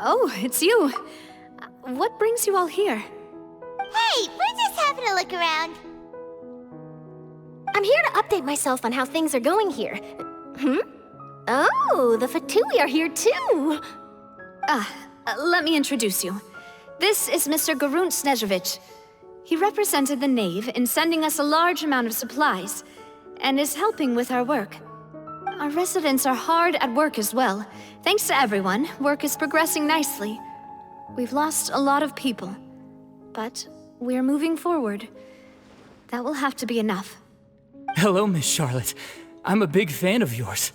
Oh, it's you. What brings you all here? Hey, we're just having a look around. I'm here to update myself on how things are going here. Oh, the Fatui are here too! Let me introduce you. This is Mr. Garunt Snežević. He represented the Knave in sending us a large amount of supplies, and is helping with our work. Our residents are hard at work as well. Thanks to everyone, work is progressing nicely. We've lost a lot of people, but we're moving forward. That will have to be enough. Hello, Miss Charlotte. I'm a big fan of yours.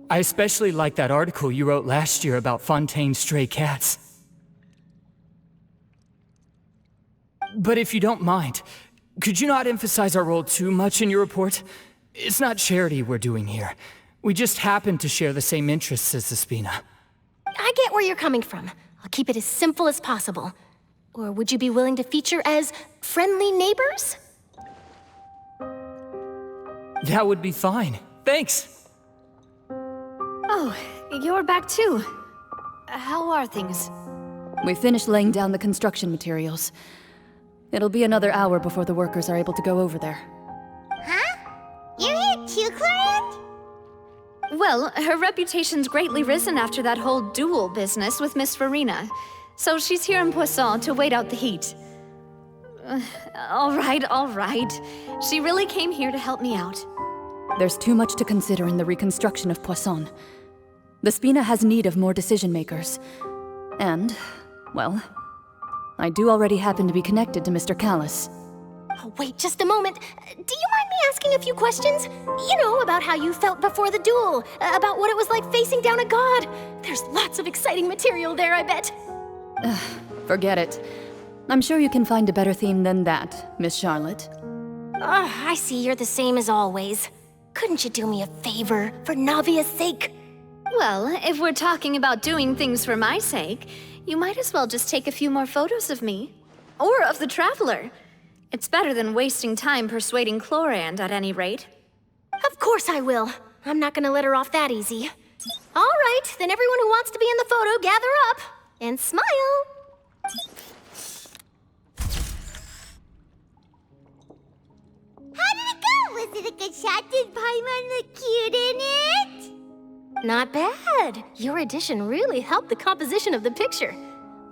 I especially like that article you wrote last year about Fontaine's stray cats. But if you don't mind, could you not emphasize our role too much in your report? It's not charity we're doing here. We just happen to share the same interests as the Spina. I get where you're coming from. I'll keep it as simple as possible. Or would you be willing to feature as friendly neighbors? That would be fine. Thanks! Oh, you're back too. How are things? We finished laying down the construction materials. It'll be another hour before the workers are able to go over there. Huh? You're here too, Clorinde? Well, her reputation's greatly risen after that whole duel business with Miss Farina. So she's here in Poisson to wait out the heat. All right. She really came here to help me out. There's too much to consider in the reconstruction of Poisson. The Spina has need of more decision-makers. And, well, I do already happen to be connected to Mr. Callis. Oh, wait just a moment. Do you mind me asking a few questions? You know, about how you felt before the duel, about what it was like facing down a god. There's lots of exciting material there, I bet. Forget it. I'm sure you can find a better theme than that, Miss Charlotte. I see you're the same as always. Couldn't you do me a favor, for Navia's sake? Well, if we're talking about doing things for my sake, you might as well just take a few more photos of me. Or of the Traveler. It's better than wasting time persuading Clorinde, at any rate. Of course I will. I'm not gonna let her off that easy. All right, then everyone who wants to be in the photo, gather up. And smile. How did it go? Was it a good shot? Did Paimon look cute in it? Not bad. Your addition really helped the composition of the picture.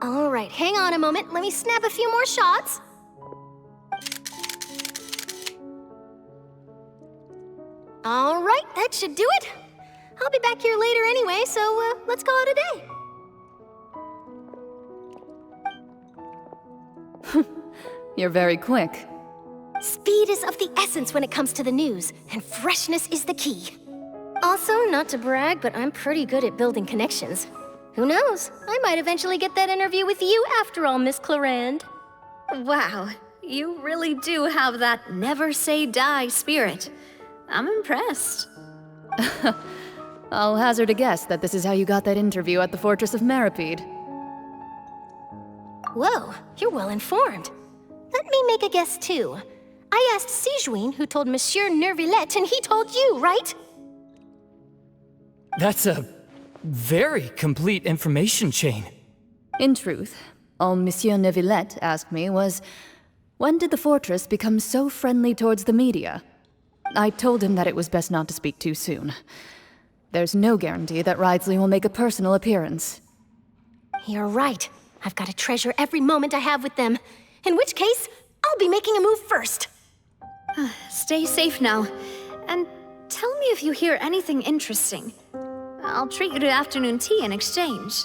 All right, hang on a moment. Let me snap a few more shots. All right, that should do it. I'll be back here later anyway, so let's call it a day. You're very quick. Speed is of the essence when it comes to the news, and freshness is the key. Also, not to brag, but I'm pretty good at building connections. Who knows? I might eventually get that interview with you after all, Miss Clorinde. Wow, you really do have that never say die spirit. I'm impressed. I'll hazard a guess that this is how you got that interview at the Fortress of Meripede. Whoa, you're well informed. Let me make a guess too. I asked Sijuin, who told Monsieur Nervillet, and he told you, right? That's a very complete information chain. In truth, all Monsieur Nervillet asked me was, when did the Fortress become so friendly towards the media? I told him that it was best not to speak too soon. There's no guarantee that Ridsley will make a personal appearance. You're right. I've got to treasure every moment I have with them. In which case, I'll be making a move first. Stay safe now. And tell me if you hear anything interesting. I'll treat you to afternoon tea in exchange.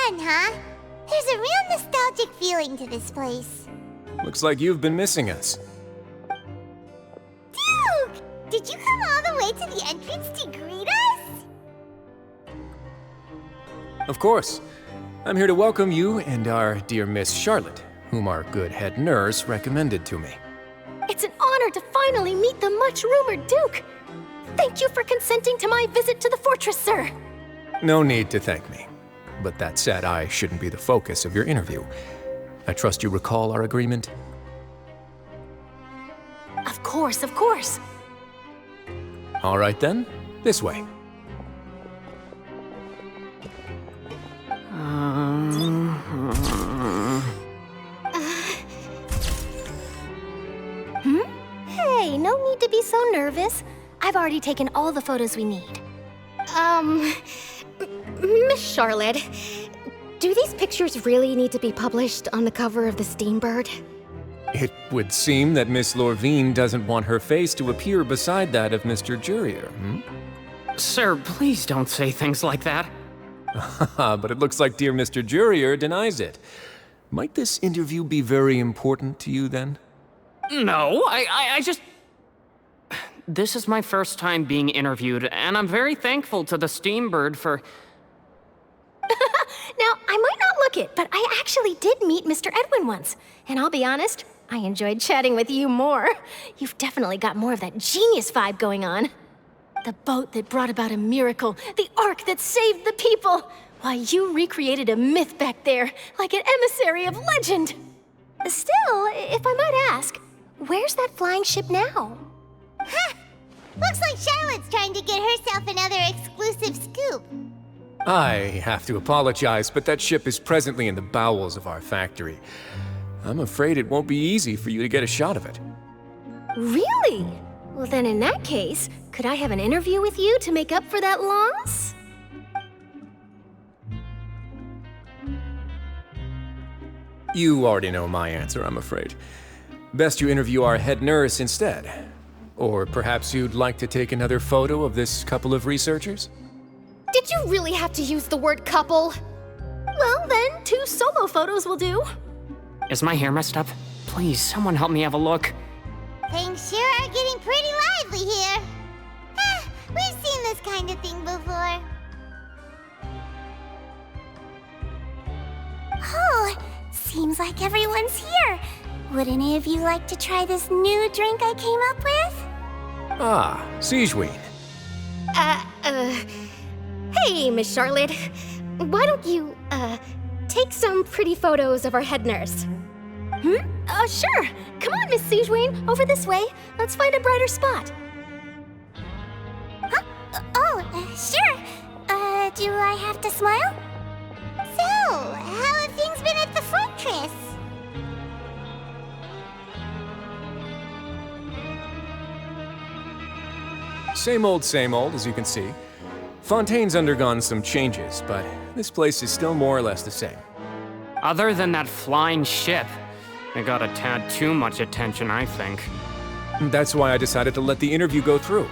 fun, huh? There's a real nostalgic feeling to this place. Looks like you've been missing us. Duke! Did you come all the way to the entrance to greet us? Of course. I'm here to welcome you and our dear Miss Charlotte, whom our good head nurse recommended to me. It's an honor to finally meet the much-rumored Duke. Thank you for consenting to my visit to the fortress, sir. No need to thank me. But that said, I shouldn't be the focus of your interview. I trust you recall our agreement? Of course, of course. All right then, this way. Hey, no need to be so nervous. I've already taken all the photos we need. Miss Charlotte, do these pictures really need to be published on the cover of the Steambird? It would seem that Miss Lorvine doesn't want her face to appear beside that of Mr. Jurier, Sir, please don't say things like that. But it looks like dear Mr. Jurier denies it. Might this interview be very important to you then? No, I just... This is my first time being interviewed, and I'm very thankful to the Steambird for... Now, I might not look it, but I actually did meet Mr. Edwin once. And I'll be honest, I enjoyed chatting with you more. You've definitely got more of that genius vibe going on. The boat that brought about a miracle, the ark that saved the people. Why, you recreated a myth back there, like an emissary of legend. Still, if I might ask, where's that flying ship now? Huh! Looks like Charlotte's trying to get herself another exclusive scoop. I have to apologize, but that ship is presently in the bowels of our factory. I'm afraid it won't be easy for you to get a shot of it. Really? Well, then in that case, could I have an interview with you to make up for that loss? You already know my answer, I'm afraid. Best you interview our head nurse instead. Or perhaps you'd like to take another photo of this couple of researchers? Did you really have to use the word couple? Well, then, 2 solo photos will do. Is my hair messed up? Please, someone help me have a look. Things sure are getting pretty lively here. We've seen this kind of thing before. Oh, seems like everyone's here. Would any of you like to try this new drink I came up with? Ah, Siegeween. Hey, Miss Charlotte. Why don't you, take some pretty photos of our head nurse? Sure. Come on, Miss Siegeween, over this way. Let's find a brighter spot. Huh? Sure. Do I have to smile? So, how have things been at the fortress? Same old, as you can see. Fontaine's undergone some changes, but this place is still more or less the same. Other than that flying ship, it got a tad too much attention, I think. That's why I decided to let the interview go through.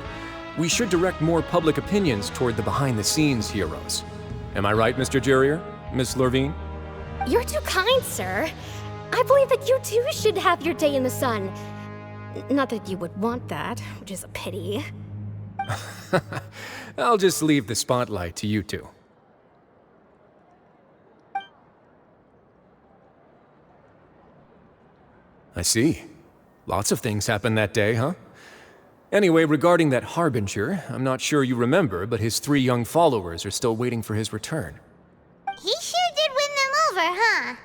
We should direct more public opinions toward the behind-the-scenes heroes. Am I right, Mr. Jurier? Miss Lorvine? You're too kind, sir. I believe that you too should have your day in the sun. Not that you would want that, which is a pity. I'll just leave the spotlight to you two. I see. Lots of things happened that day, huh? Anyway, regarding that Harbinger, I'm not sure you remember, but his 3 young followers are still waiting for his return. He sure did win them over, huh?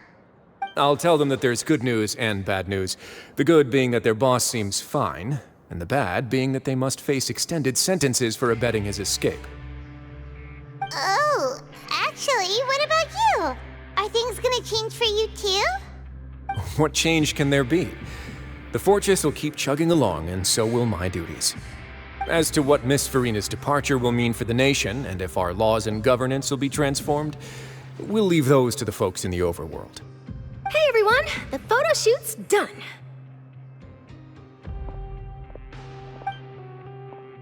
I'll tell them that there's good news and bad news. The good being that their boss seems fine, and the bad being that they must face extended sentences for abetting his escape. Oh, actually, what about you? Are things gonna change for you too? What change can there be? The fortress will keep chugging along, and so will my duties. As to what Miss Farina's departure will mean for the nation, and if our laws and governance will be transformed, we'll leave those to the folks in the overworld. Hey everyone, the photo shoot's done.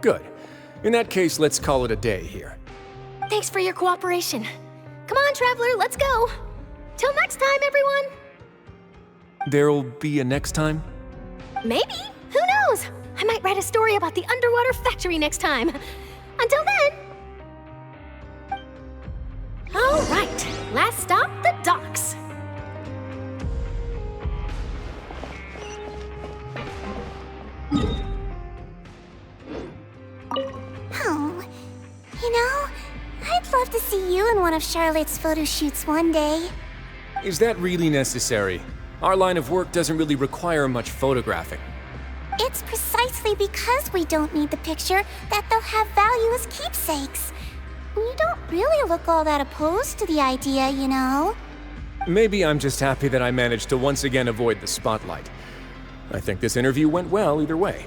Good. In that case, let's call it a day here. Thanks for your cooperation. Come on, Traveler, let's go. Till next time, everyone. There'll be a next time? Maybe. Who knows? I might write a story about the underwater factory next time. Until then. All right, last stop, the docks. Oh, you know, I'd love to see you in one of Charlotte's photo shoots one day. Is that really necessary? Our line of work doesn't really require much photographing. It's precisely because we don't need the picture that they'll have value as keepsakes. You don't really look all that opposed to the idea, you know. Maybe I'm just happy that I managed to once again avoid the spotlight. I think this interview went well either way.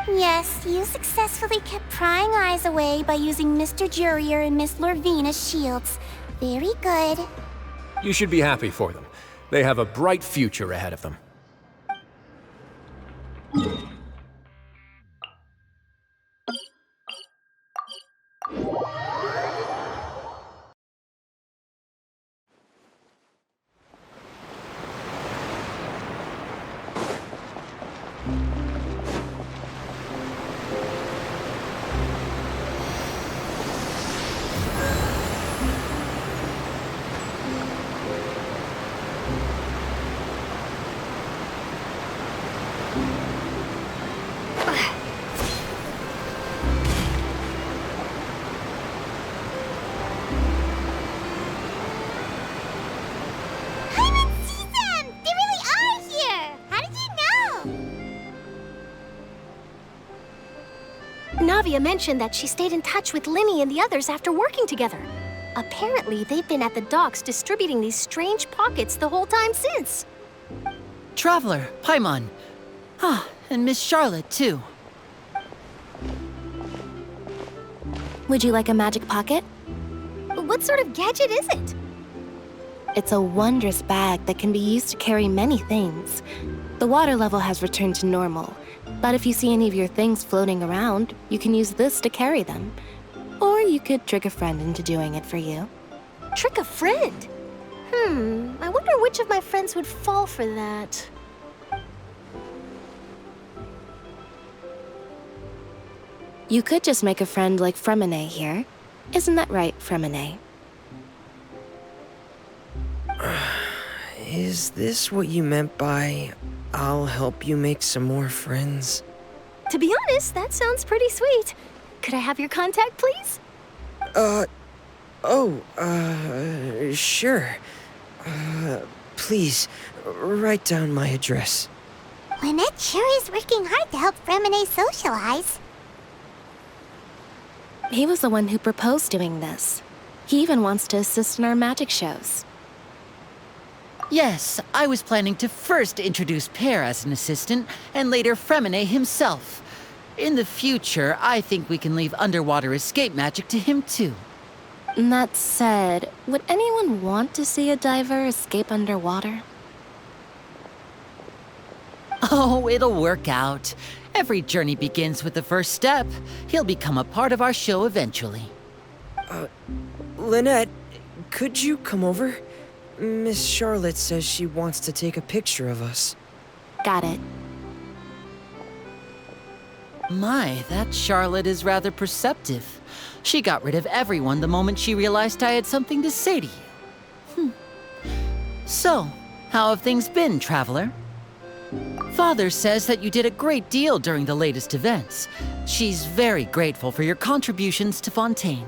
Yes, you successfully kept prying eyes away by using Mr. Jurier and Miss Lorvine as shields. Very good. You should be happy for them. They have a bright future ahead of them. Navia mentioned that she stayed in touch with Linny and the others after working together. Apparently, they've been at the docks distributing these strange pockets the whole time since. Traveler, Paimon. Ah, and Miss Charlotte, too. Would you like a magic pocket? What sort of gadget is it? It's a wondrous bag that can be used to carry many things. The water level has returned to normal, but if you see any of your things floating around, you can use this to carry them. Or you could trick a friend into doing it for you. Trick a friend? I wonder which of my friends would fall for that. You could just make a friend like Fremine here. Isn't that right, Fremine? Is this what you meant by, I'll help you make some more friends? To be honest, that sounds pretty sweet. Could I have your contact, please? Sure. Please, write down my address. Lynette sure is working hard to help Fremine socialize. He was the one who proposed doing this. He even wants to assist in our magic shows. Yes, I was planning to first introduce Pear as an assistant, and later Fremine himself. In the future, I think we can leave underwater escape magic to him too. That said, would anyone want to see a diver escape underwater? Oh, it'll work out. Every journey begins with the first step. He'll become a part of our show eventually. Lynette, could you come over? Miss Charlotte says she wants to take a picture of us. Got it. My, that Charlotte is rather perceptive. She got rid of everyone the moment she realized I had something to say to you. So, how have things been, Traveler? Father says that you did a great deal during the latest events. She's very grateful for your contributions to Fontaine.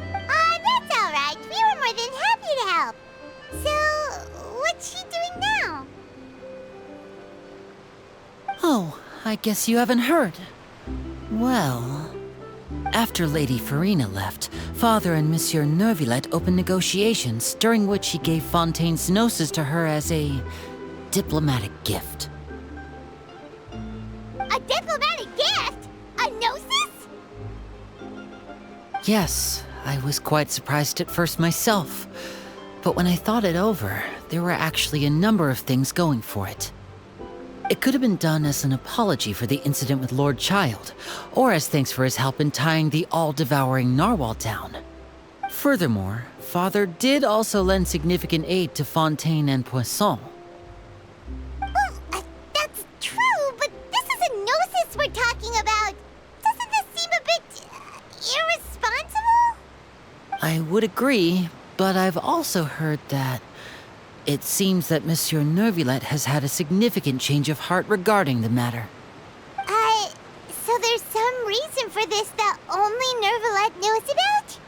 That's all right. We were more than happy to help. So, what's she doing now? Oh, I guess you haven't heard. Well, after Lady Farina left, Father and Monsieur Neuvillette opened negotiations, during which he gave Fontaine's gnosis to her as a diplomatic gift. A diplomatic gift? A gnosis? Yes, I was quite surprised at first myself. But when I thought it over, there were actually a number of things going for it. It could have been done as an apology for the incident with Lord Child, or as thanks for his help in tying the all-devouring narwhal down. Furthermore, Father did also lend significant aid to Fontaine and Poisson. Well, that's true, but this is a gnosis we're talking about. Doesn't this seem a bit irresponsible? I would agree, but I've also heard that it seems that Monsieur Neuvillette has had a significant change of heart regarding the matter. So there's some reason for this that only Neuvillette knows about?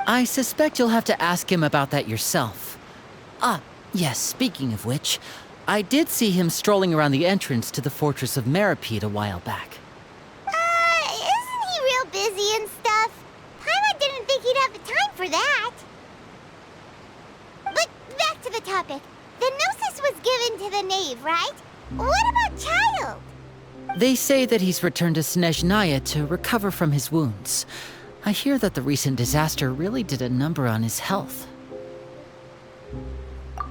I suspect you'll have to ask him about that yourself. Ah, yes, speaking of which, I did see him strolling around the entrance to the Fortress of Meripede a while back. Isn't he real busy and stuff? Paimon didn't think he'd have the time for that. But back to the topic. The Gnosis was given to the Knave, right? What about Child? They say that he's returned to Snezhnaya to recover from his wounds. I hear that the recent disaster really did a number on his health.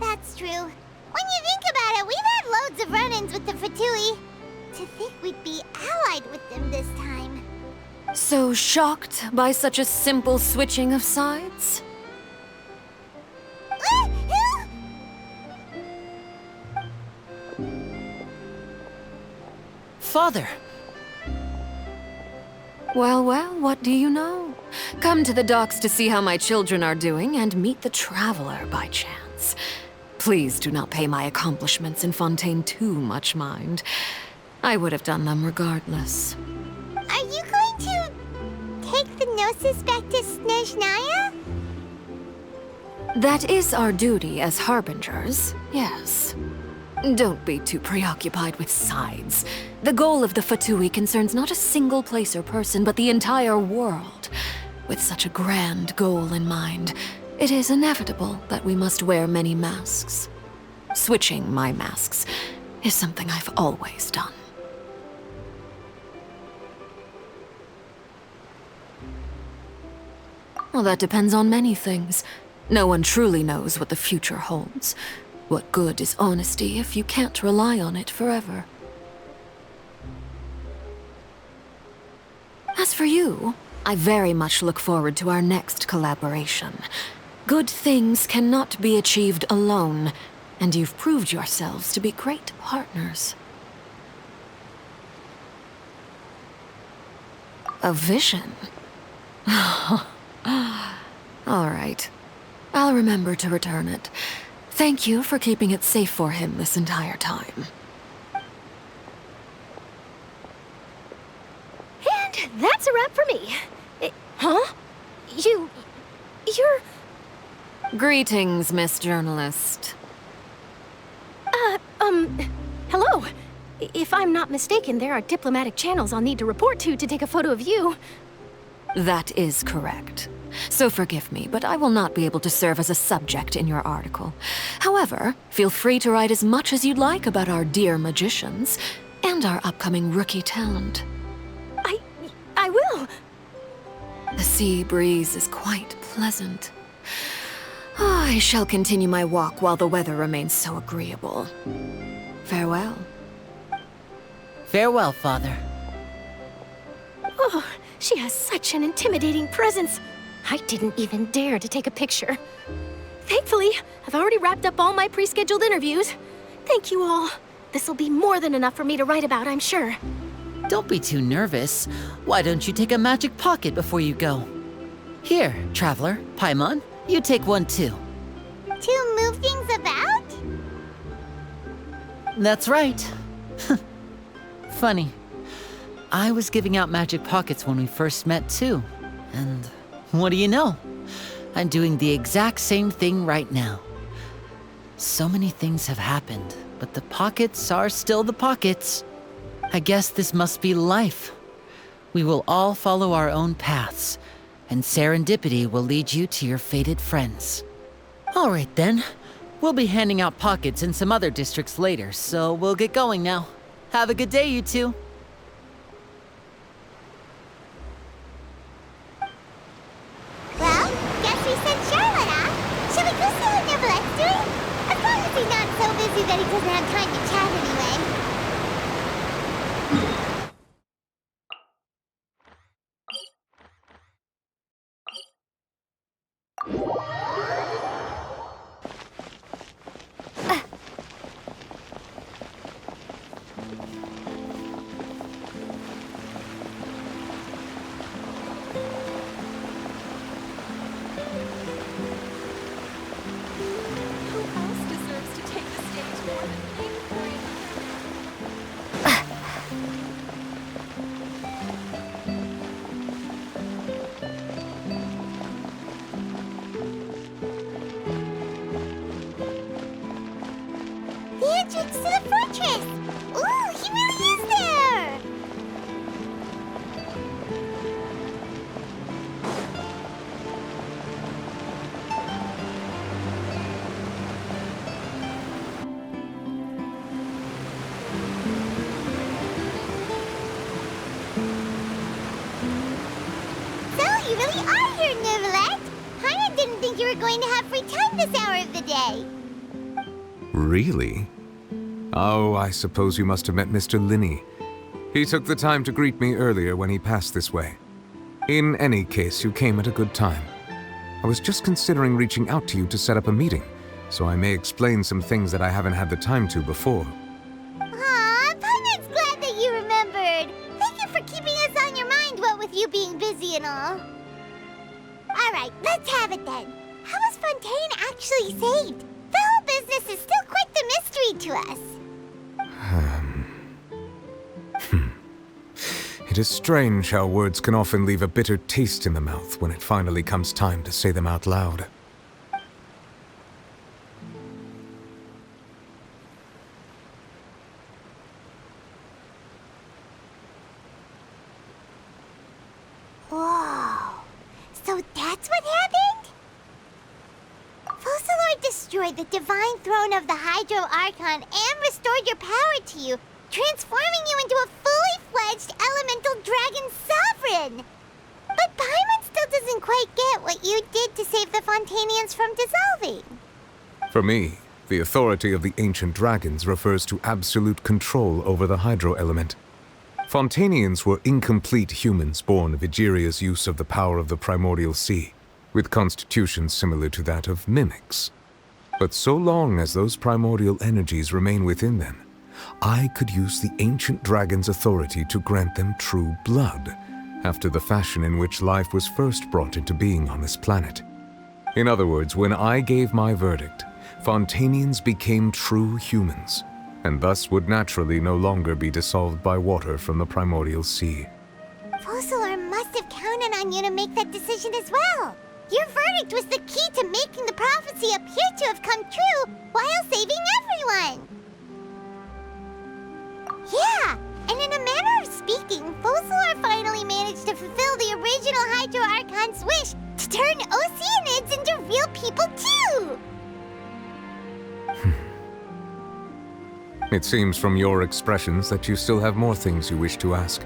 That's true. When you think about it, we've had loads of run-ins with the Fatui. To think we'd be allied with them this time. So shocked by such a simple switching of sides? Father! Well, what do you know? Come to the docks to see how my children are doing and meet the Traveler by chance. Please do not pay my accomplishments in Fontaine too much mind. I would have done them regardless. Are you going to take the Gnosis back to Snezhnaya? That is our duty as harbingers, yes. Don't be too preoccupied with sides. The goal of the Fatui concerns not a single place or person, but the entire world. With such a grand goal in mind, it is inevitable that we must wear many masks. Switching my masks is something I've always done. Well, that depends on many things. No one truly knows what the future holds. What good is honesty if you can't rely on it forever? As for you, I very much look forward to our next collaboration. Good things cannot be achieved alone, and you've proved yourselves to be great partners. A vision? All right. I'll remember to return it. Thank you for keeping it safe for him this entire time. And that's a wrap for me. Huh? You're... Greetings, Miss Journalist. Hello. If I'm not mistaken, there are diplomatic channels I'll need to report to take a photo of you. That is correct. So forgive me, but I will not be able to serve as a subject in your article. However, feel free to write as much as you'd like about our dear magicians and our upcoming rookie talent. I will. The sea breeze is quite pleasant. I shall continue my walk while the weather remains so agreeable. Farewell. Farewell, Father. Oh, she has such an intimidating presence. I didn't even dare to take a picture. Thankfully, I've already wrapped up all my pre-scheduled interviews. Thank you all. This'll be more than enough for me to write about, I'm sure. Don't be too nervous. Why don't you take a magic pocket before you go? Here, Traveler, Paimon, you take one too. To move things about? That's right. Funny. I was giving out magic pockets when we first met too. And what do you know? I'm doing the exact same thing right now. So many things have happened, but the pockets are still the pockets. I guess this must be life. We will all follow our own paths, and serendipity will lead you to your fated friends. All right then. We'll be handing out pockets in some other districts later, so we'll get going now. Have a good day, you two. Well, guess we sent Charlotte off. Shall we go see what Neuvillette's doing? As long as he's not so busy that he doesn't have time to chat anyway. entrance to the fortress! Ooh, he really is there! So, you really are here, Neuvillette! Paimon didn't think you were going to have free time this hour of the day. Really? Oh, I suppose you must have met Mr. Linney. He took the time to greet me earlier when he passed this way. In any case, you came at a good time. I was just considering reaching out to you to set up a meeting, so I may explain some things that I haven't had the time to before. Aw, Paimon's glad that you remembered. Thank you for keeping us on your mind, what with you being busy and all. Alright, let's have it then. How was Fontaine actually saved? The whole business is still quite the mystery to us. It is strange how words can often leave a bitter taste in the mouth when it finally comes time to say them out loud. Whoa. So that's what happened? Focalor destroyed the divine throne of the Hydro Archon and restored your power to you, transforming you into a fully fledged elemental dragon sovereign. But Paimon still doesn't quite get what you did to save the Fontanians from dissolving. For me, the authority of the ancient dragons refers to absolute control over the hydro element. Fontanians were incomplete humans born of Egeria's use of the power of the primordial sea, with constitutions similar to that of mimics. But so long as those primordial energies remain within them, I could use the ancient dragon's authority to grant them true blood, after the fashion in which life was first brought into being on this planet. In other words, when I gave my verdict, Fontanians became true humans, and thus would naturally no longer be dissolved by water from the primordial sea. Focalor must have counted on you to make that decision as well. Your verdict was the key to making the prophecy appear to have come true while saving everyone. Yeah, and in a manner of speaking, Focalor finally managed to fulfill the original Hydro Archon's wish to turn Oceanids into real people too! It seems from your expressions that you still have more things you wish to ask.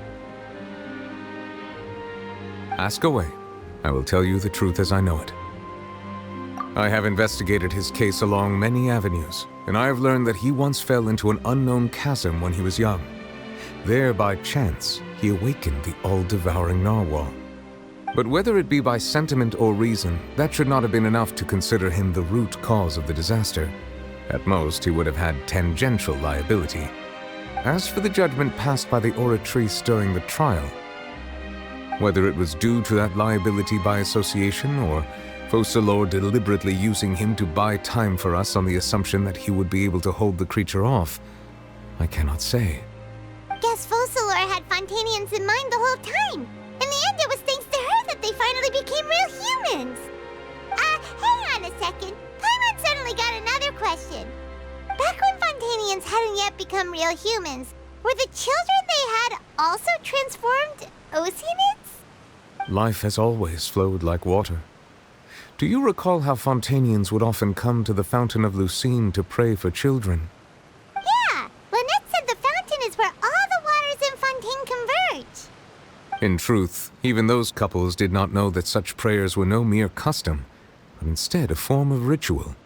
Ask away. I will tell you the truth as I know it. I have investigated his case along many avenues, and I have learned that he once fell into an unknown chasm when he was young. There, by chance, he awakened the all-devouring narwhal. But whether it be by sentiment or reason, that should not have been enough to consider him the root cause of the disaster. At most, he would have had tangential liability. As for the judgment passed by the Oratrice during the trial, whether it was due to that liability by association, or Focalor deliberately using him to buy time for us on the assumption that he would be able to hold the creature off, I cannot say. Guess Focalor had Fontanians in mind the whole time. In the end, it was thanks to her that they finally became real humans. Hang on a second. Paimon suddenly got another question. Back when Fontanians hadn't yet become real humans, were the children they had also transformed Oceanids? Life has always flowed like water. Do you recall how Fontanians would often come to the Fountain of Lucine to pray for children? Yeah, Lynette said the fountain is where all the waters in Fontaine converge. In truth, even those couples did not know that such prayers were no mere custom, but instead a form of ritual.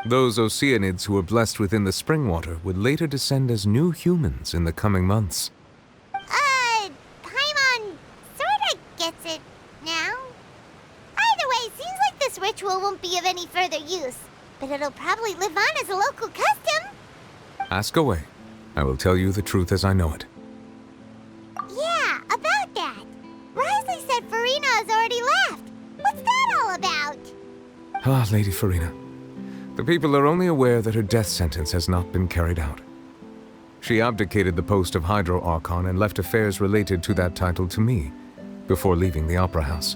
Those Oceanids who were blessed within the spring water would later descend as new humans in the coming months. Paimon sorta gets it now. Either way, seems like this ritual won't be of any further use, but it'll probably live on as a local custom. Ask away. I will tell you the truth as I know it. Yeah, about that. Risley said Farina has already left. What's that all about? Ah, Lady Farina. The people are only aware that her death sentence has not been carried out. She abdicated the post of Hydro Archon and left affairs related to that title to me, before leaving the Opera House.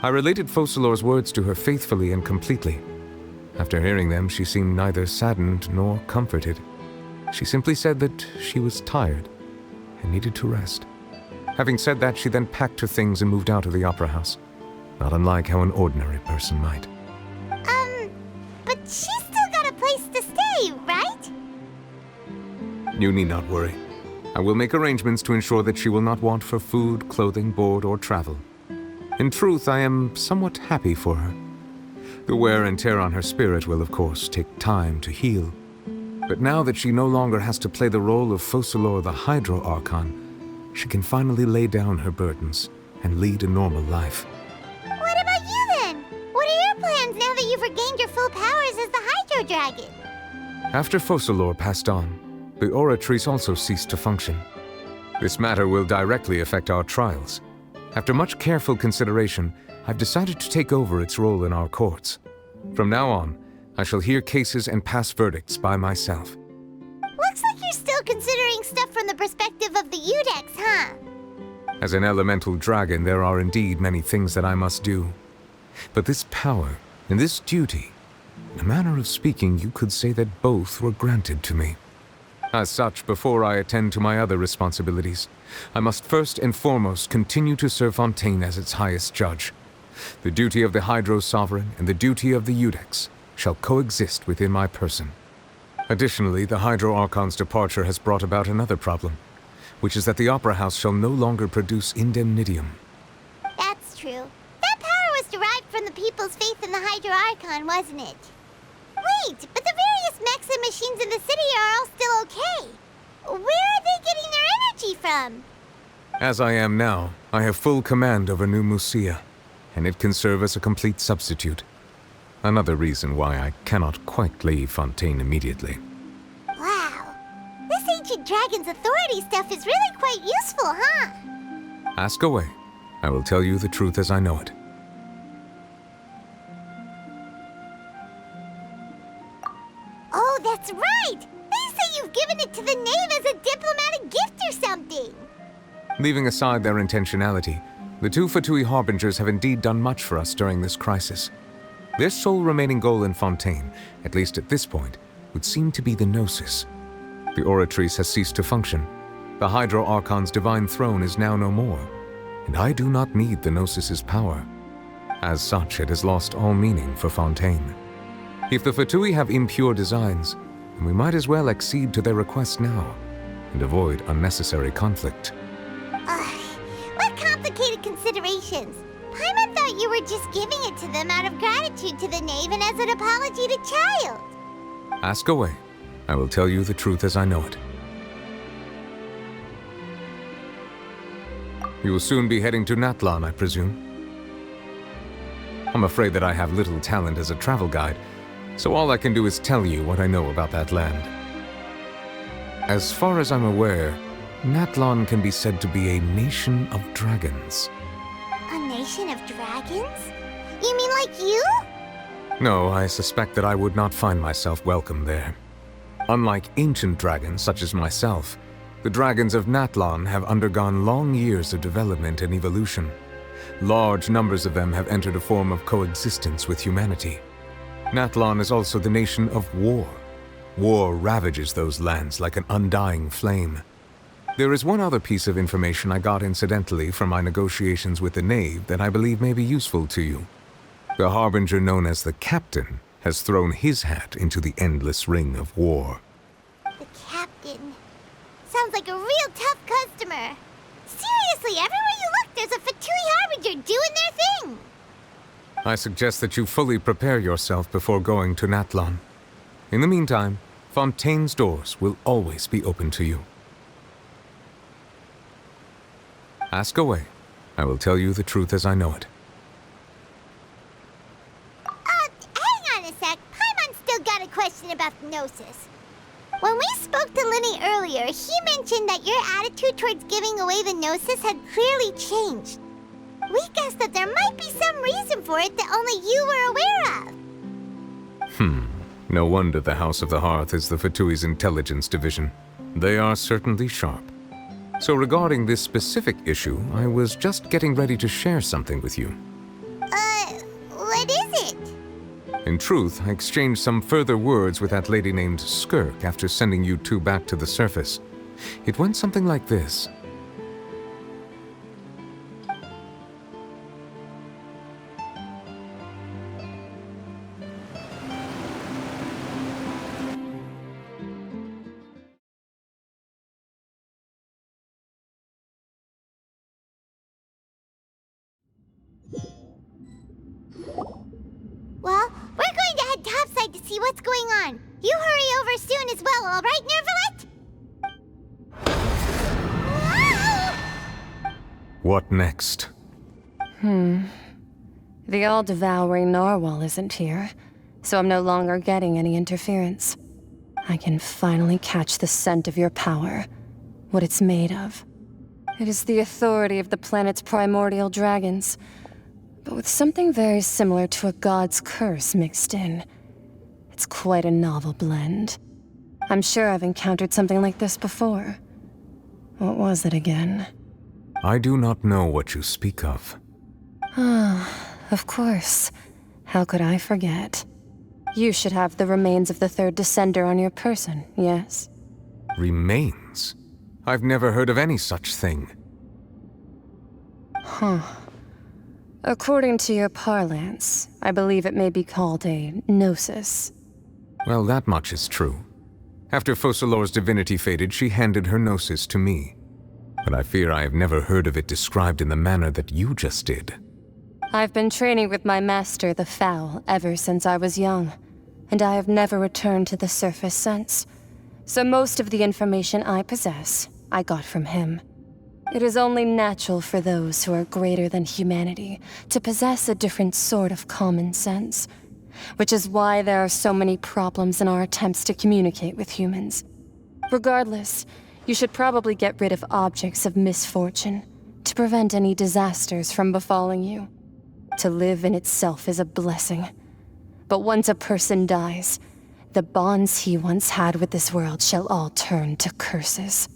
I related Focalor's words to her faithfully and completely. After hearing them, she seemed neither saddened nor comforted. She simply said that she was tired and needed to rest. Having said that, she then packed her things and moved out of the opera house, not unlike how an ordinary person might. But she's still got a place to stay, right? You need not worry. I will make arrangements to ensure that she will not want for food, clothing, board, or travel. In truth, I am somewhat happy for her. The wear and tear on her spirit will, of course, take time to heal. But now that she no longer has to play the role of Focalor the Hydro Archon, she can finally lay down her burdens and lead a normal life. What about you then? What are your plans now that you've regained your full powers as the Hydro Dragon? After Focalor passed on, the Oratrice also ceased to function. This matter will directly affect our trials. After much careful consideration, I've decided to take over its role in our courts. From now on, I shall hear cases and pass verdicts by myself. Looks like you're still considering stuff from the perspective of the Udex, huh? As an elemental dragon, there are indeed many things that I must do. But this power and this duty, in a manner of speaking, you could say that both were granted to me. As such, before I attend to my other responsibilities, I must first and foremost continue to serve Fontaine as its highest judge. The duty of the Hydro Sovereign and the duty of the Udex shall coexist within my person. Additionally, the Hydro Archon's departure has brought about another problem, which is that the Opera House shall no longer produce indemnitium. That's true. That power was derived from the people's faith in the Hydro Archon, wasn't it? Wait, but the various mechs and machines in the city are all still okay. Where are they getting their energy from? As I am now, I have full command over New Musia, and it can serve as a complete substitute. Another reason why I cannot quite leave Fontaine immediately. Wow. This ancient dragon's authority stuff is really quite useful, huh? Ask away. I will tell you the truth as I know it. Oh, that's right! They say you've given it to the knave as a diplomatic gift or something! Leaving aside their intentionality, the two Fatui Harbingers have indeed done much for us during this crisis. Their sole remaining goal in Fontaine, at least at this point, would seem to be the Gnosis. The Oratrice has ceased to function. The Hydro Archon's divine throne is now no more, and I do not need the Gnosis's power. As such, it has lost all meaning for Fontaine. If the Fatui have impure designs, then we might as well accede to their request now, and avoid unnecessary conflict. What complicated considerations! Paimon thought you were just giving it to them out of gratitude to the knave and as an apology to Child. Ask away. I will tell you the truth as I know it. You will soon be heading to Natlan, I presume? I'm afraid that I have little talent as a travel guide, so all I can do is tell you what I know about that land. As far as I'm aware, Natlan can be said to be a nation of dragons. A nation of dragons? You mean like you? No, I suspect that I would not find myself welcome there. Unlike ancient dragons such as myself, the dragons of Natlan have undergone long years of development and evolution. Large numbers of them have entered a form of coexistence with humanity. Natlan is also the nation of war. War ravages those lands like an undying flame. There is one other piece of information I got incidentally from my negotiations with the knave that I believe may be useful to you. The Harbinger known as the Captain has thrown his hat into the endless ring of war. The Captain. Sounds like a real tough customer. Seriously, everywhere you look, there's a Fatui Harbinger doing their thing. I suggest that you fully prepare yourself before going to Natlan. In the meantime, Fontaine's doors will always be open to you. Ask away. I will tell you the truth as I know it. Hang on a sec. Paimon's still got a question about the Gnosis. When we spoke to Linny earlier, he mentioned that your attitude towards giving away the Gnosis had clearly changed. We guessed that there might be some reason for it that only you were aware of. No wonder the House of the Hearth is the Fatui's intelligence division. They are certainly sharp. So regarding this specific issue, I was just getting ready to share something with you. What is it? In truth, I exchanged some further words with that lady named Skirk after sending you two back to the surface. It went something like this. Well, we're going to head topside to see what's going on. You hurry over soon as well, all right, Nervalet? What next? The all-devouring narwhal isn't here, so I'm no longer getting any interference. I can finally catch the scent of your power, what it's made of. It is the authority of the planet's primordial dragons, but with something very similar to a god's curse mixed in. It's quite a novel blend. I'm sure I've encountered something like this before. What was it again? I do not know what you speak of. Of course. How could I forget? You should have the remains of the third descender on your person, yes? Remains? I've never heard of any such thing. According to your parlance, I believe it may be called a gnosis. Well, that much is true. After Focalor's divinity faded, she handed her gnosis to me. But I fear I have never heard of it described in the manner that you just did. I've been training with my master, the Foul, ever since I was young, and I have never returned to the surface since. So most of the information I possess, I got from him. It is only natural for those who are greater than humanity to possess a different sort of common sense, which is why there are so many problems in our attempts to communicate with humans. Regardless, you should probably get rid of objects of misfortune to prevent any disasters from befalling you. To live in itself is a blessing. But once a person dies, the bonds he once had with this world shall all turn to curses.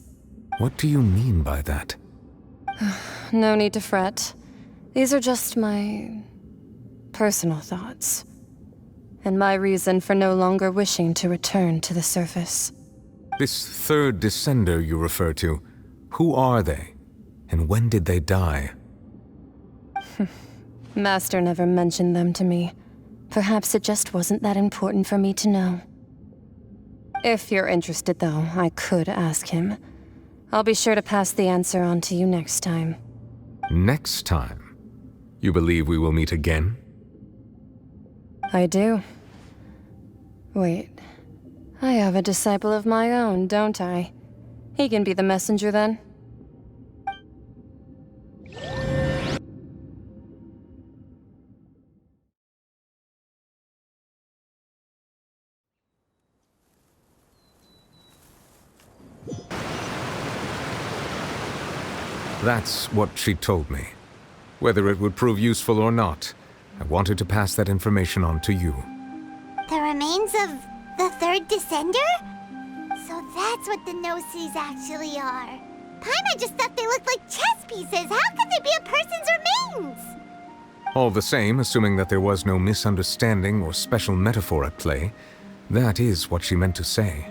What do you mean by that? No need to fret. These are just my personal thoughts, and my reason for no longer wishing to return to the surface. This third descender you refer to, who are they? And when did they die? Master never mentioned them to me. Perhaps it just wasn't that important for me to know. If you're interested, though, I could ask him. I'll be sure to pass the answer on to you next time. Next time? You believe we will meet again? I do. Wait. I have a disciple of my own, don't I? He can be the messenger then. That's what she told me. Whether it would prove useful or not, I wanted to pass that information on to you. The remains of the third descender? So that's what the Gnosis actually are. Paimon just thought they looked like chess pieces. How could they be a person's remains? All the same, assuming that there was no misunderstanding or special metaphor at play, that is what she meant to say.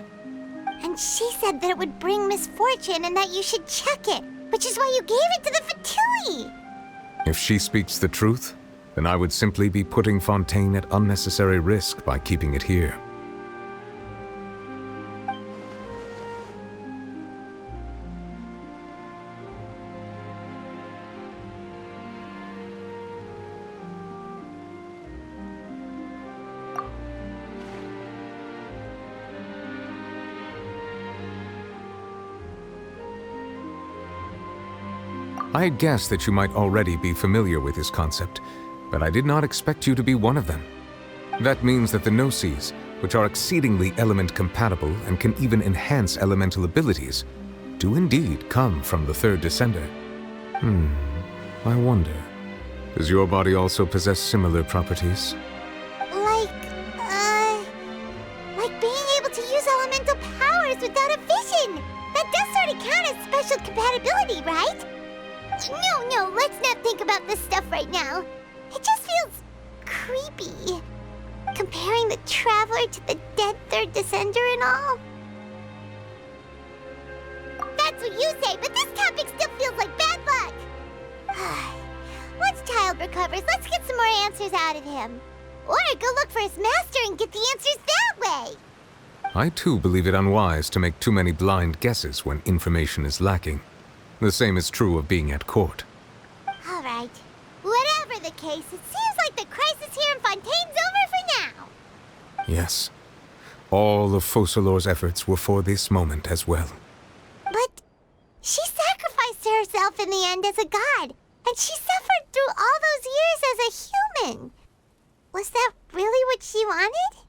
And she said that it would bring misfortune and that you should check it, which is why you gave it to the Fatui. If she speaks the truth, then I would simply be putting Fontaine at unnecessary risk by keeping it here. I had guessed that you might already be familiar with this concept, but I did not expect you to be one of them. That means that the Gnosis, which are exceedingly element-compatible and can even enhance elemental abilities, do indeed come from the third descender. I wonder, does your body also possess similar properties? Like being able to use elemental powers without a vision. That does sort of count as special compatibility, right? No, let's not think about this stuff right now. It just feels creepy. Comparing the Traveler to the dead third descender and all? That's what you say, but this topic still feels like bad luck. Once Child recovers, let's get some more answers out of him. Or go look for his master and get the answers that way. I too believe it unwise to make too many blind guesses when information is lacking. The same is true of being at court. All right. Whatever the case, it seems like the crisis here in Fontaine's over for now. Yes. All of Focalor's efforts were for this moment as well. But she sacrificed herself in the end as a god, and she suffered through all those years as a human. Was that really what she wanted?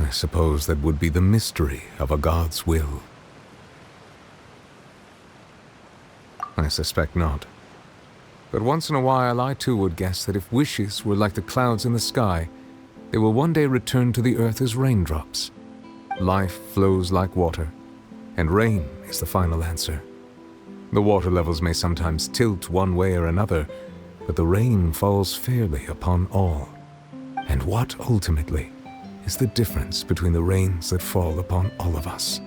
I suppose that would be the mystery of a god's will. I suspect not. But once in a while I too would guess that if wishes were like the clouds in the sky, they will one day return to the earth as raindrops. Life flows like water, and rain is the final answer. The water levels may sometimes tilt one way or another, but the rain falls fairly upon all. And what ultimately is the difference between the rains that fall upon all of us?